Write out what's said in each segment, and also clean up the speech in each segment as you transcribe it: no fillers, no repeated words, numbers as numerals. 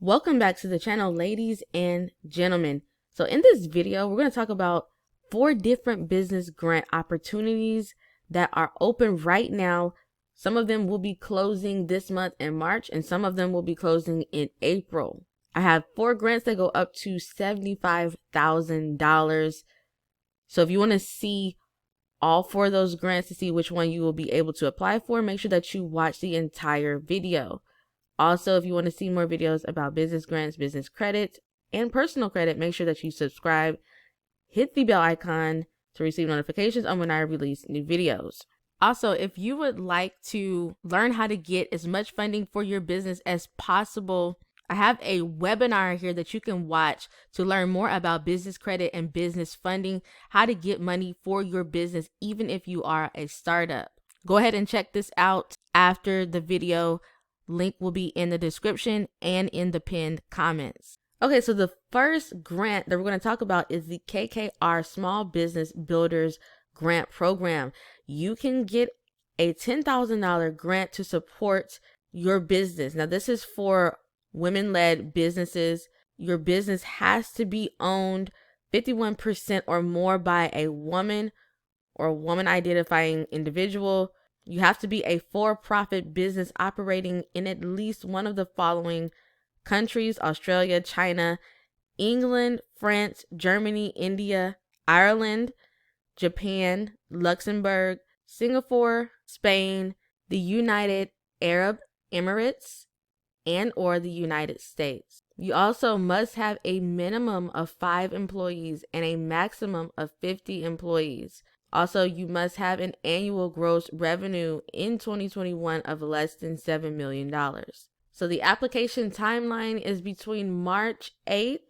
Welcome back to the channel, ladies and gentlemen. So in this video, we're going to talk about 4 different business grant opportunities that are open right now. Some of them will be closing this month in March, and some of them will be closing in April. I have 4 grants that go up to $75,000. So if you want to see all 4 of those grants to see which one you will be able to apply for, make sure that you watch the entire video. Also, if you want to see more videos about business grants, business credit, and personal credit, make sure that you subscribe, hit the bell icon to receive notifications on when I release new videos. Also, if you would like to learn how to get as much funding for your business as possible, I have a webinar here that you can watch to learn more about business credit and business funding, how to get money for your business, even if you are a startup. Go ahead and check this out after the video. Link will be in the description and in the pinned comments. Okay, so the first grant that we're going to talk about is the KKR Small Business Builders Grant Program. You can get a $10,000 grant to support your business. Now, this is for women-led businesses. Your business has to be owned 51% or more by a woman or woman-identifying individual. You have to be a for-profit business operating in at least one of the following countries: Australia, China, England, France, Germany, India, Ireland, Japan, Luxembourg, Singapore, Spain, the United Arab Emirates, and or the United States. You also must have a minimum of 5 employees and a maximum of 50 employees. Also, you must have an annual gross revenue in 2021 of less than $7 million. So the application timeline is between March 8th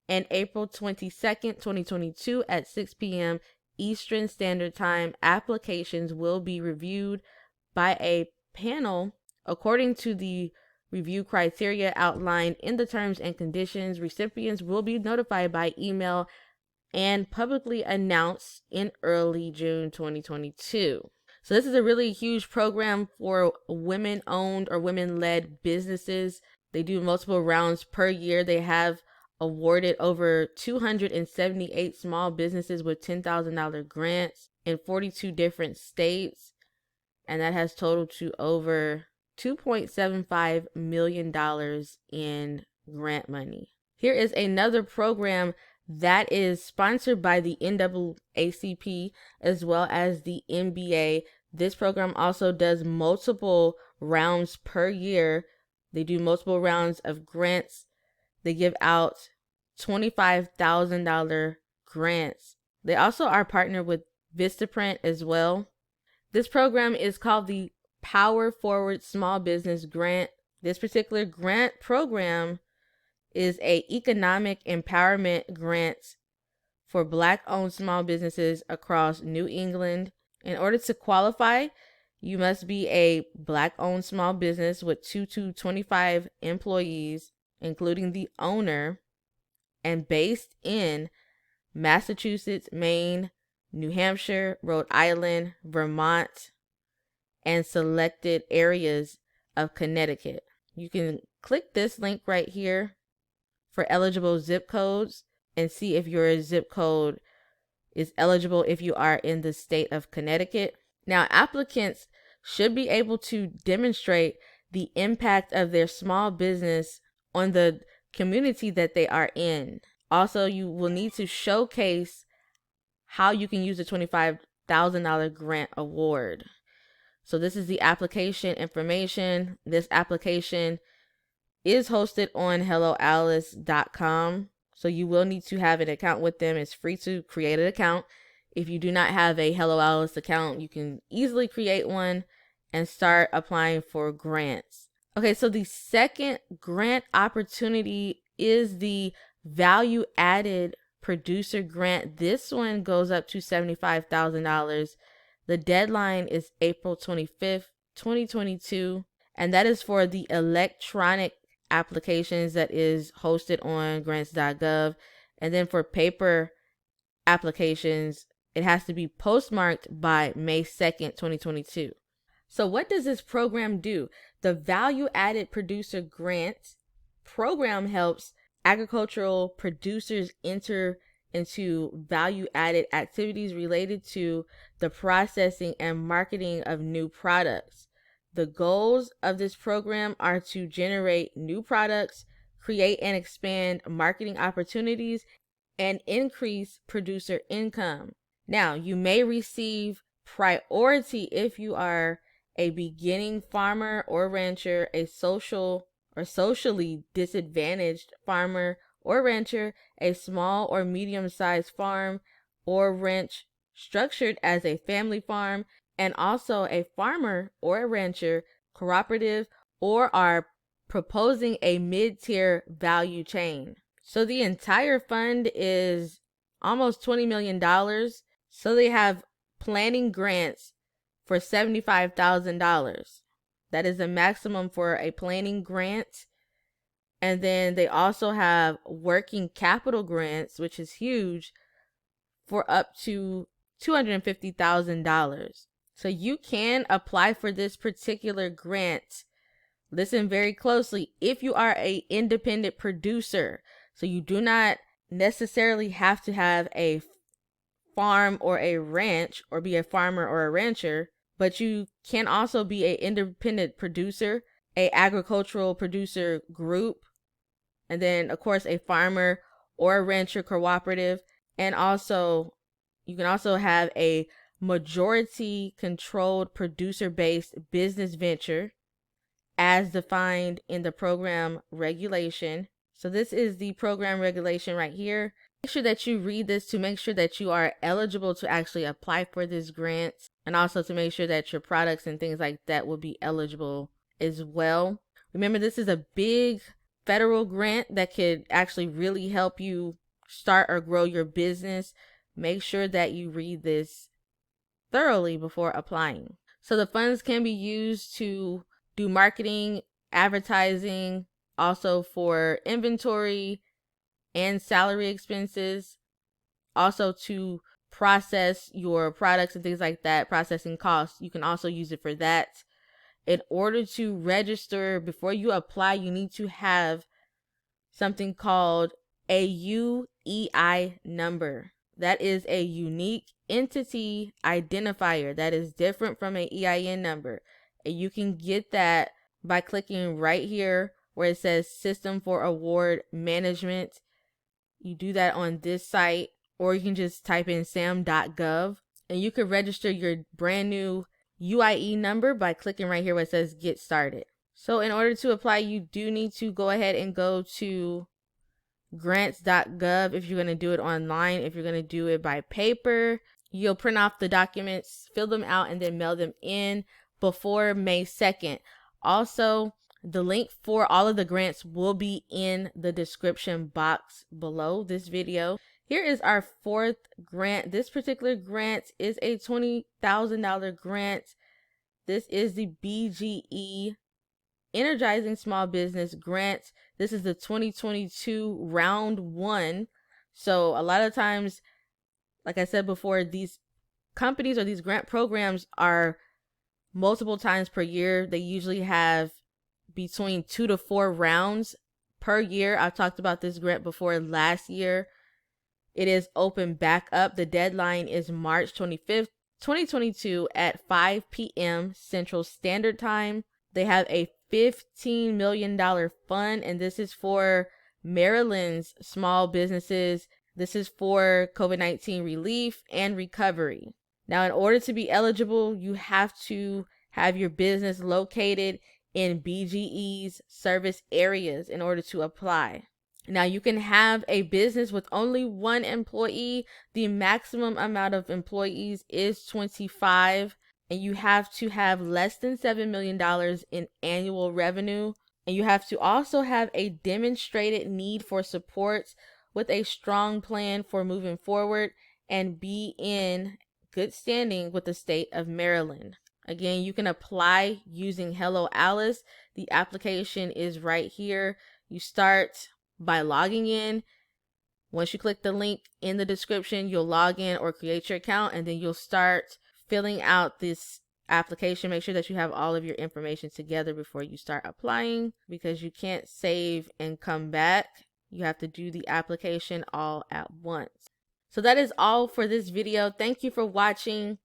and April 22nd, 2022 at 6 p.m. Eastern Standard Time. Applications will be reviewed by a panel according to the review criteria outlined in the terms and conditions. Recipients will be notified by email and publicly announced in early June 2022. So this is a really huge program for women-owned or women-led businesses. They do multiple rounds per year. They have awarded over 278 small businesses with $10,000 grants in 42 different states, and that has totaled to over $2.75 million in grant money. Here is another program that is sponsored by the NAACP as well as the NBA. This program also does multiple rounds per year. They do multiple rounds of grants. They give out $25,000 grants. They also are partnered with Vistaprint as well. This program is called the Power Forward Small Business Grant. This particular grant program is a economic empowerment grant for Black-owned small businesses across New England. In order to qualify, you must be a Black-owned small business with 2 to 25 employees, including the owner, and based in Massachusetts, Maine, New Hampshire, Rhode Island, Vermont, and selected areas of Connecticut. You can click this link right here for eligible zip codes and see if your zip code is eligible if you are in the state of Connecticut. Now, applicants should be able to demonstrate the impact of their small business on the community that they are in. Also, you will need to showcase how you can use the $25,000 grant award. So this is the application information. This application is hosted on helloalice.com. So you will need to have an account with them. It's free to create an account. If you do not have a Hello Alice account, you can easily create one and start applying for grants. Okay, so the second grant opportunity is the Value Added Producer Grant. This one goes up to $75,000. The deadline is April 25th, 2022, and that is for the electronic applications that is hosted on grants.gov. And then for paper applications, it has to be postmarked by May 2nd, 2022. So what does this program do? The Value Added Producer Grant program helps agricultural producers enter into value-added activities related to the processing and marketing of new products. The goals of this program are to generate new products, create and expand marketing opportunities, and increase producer income. Now, you may receive priority if you are a beginning farmer or rancher, a social or socially disadvantaged farmer or rancher, a small or medium-sized farm or ranch structured as a family farm, and also a farmer or a rancher, cooperative, or are proposing a mid-tier value chain. So the entire fund is almost $20 million. So they have planning grants for $75,000. That is the maximum for a planning grant. And then they also have working capital grants, which is huge, for up to $250,000. So you can apply for this particular grant. Listen very closely. If you are an independent producer, so you do not necessarily have to have a farm or a ranch or be a farmer or a rancher, but you can also be an independent producer, a agricultural producer group, and then of course a farmer or a rancher cooperative, and also you can also have a majority controlled producer based business venture as defined in the program regulation. So this is the program regulation right here. Make sure that you read this to make sure that you are eligible to actually apply for this grant, and also to make sure that your products and things like that will be eligible as well. Remember, this is a big federal grant that could actually really help you start or grow your business. Make sure that you read this thoroughly before applying. So the funds can be used to do marketing, advertising, also for inventory and salary expenses, also to process your products and things like that, processing costs. You can also use it for that. In order to register, before you apply, you need to have something called a UEI number. That is a unique entity identifier that is different from an EIN number. And you can get that by clicking right here where it says System for Award Management. You do that on this site, or you can just type in sam.gov, and you can register your brand new UIE number by clicking right here where it says Get Started. So in order to apply, you do need to go ahead and go to grants.gov if you're going to do it online. If you're going to do it by paper, you'll print off the documents, fill them out, and then mail them in before May 2nd. Also, the link for all of the grants will be in the description box below this video. Here is our fourth grant. This particular grant is a $20,000 grant. This is the BGE Energizing Small Business Grant. This is the 2022 round 1. So a lot of times, like I said before, these companies or these grant programs are multiple times per year. They usually have between 2 to 4 rounds per year. I've talked about this grant before last year. It is open back up. The deadline is March 25th, 2022 at 5 p.m. Central Standard Time. They have a $15 million fund, and this is for Maryland's small businesses. This is for COVID-19 relief and recovery. Now, in order to be eligible, you have to have your business located in BGE's service areas in order to apply. Now, you can have a business with only 1 employee. The maximum amount of employees is 25, and you have to have less than $7 million in annual revenue. And you have to also have a demonstrated need for support with a strong plan for moving forward and be in good standing with the state of Maryland. Again, you can apply using Hello Alice. The application is right here. You start by logging in. Once you click the link in the description, you'll log in or create your account, and then you'll start filling out this application, make sure that you have all of your information together before you start applying, because you can't save and come back. You have to do the application all at once. So that is all for this video. Thank you for watching.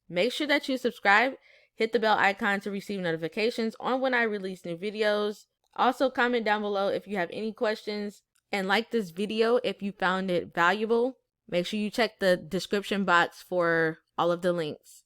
Make sure that you subscribe, hit the bell icon to receive notifications on when I release new videos. Also, comment down below if you have any questions, and like this video if you found it valuable. Make sure you check the description box for all of the links.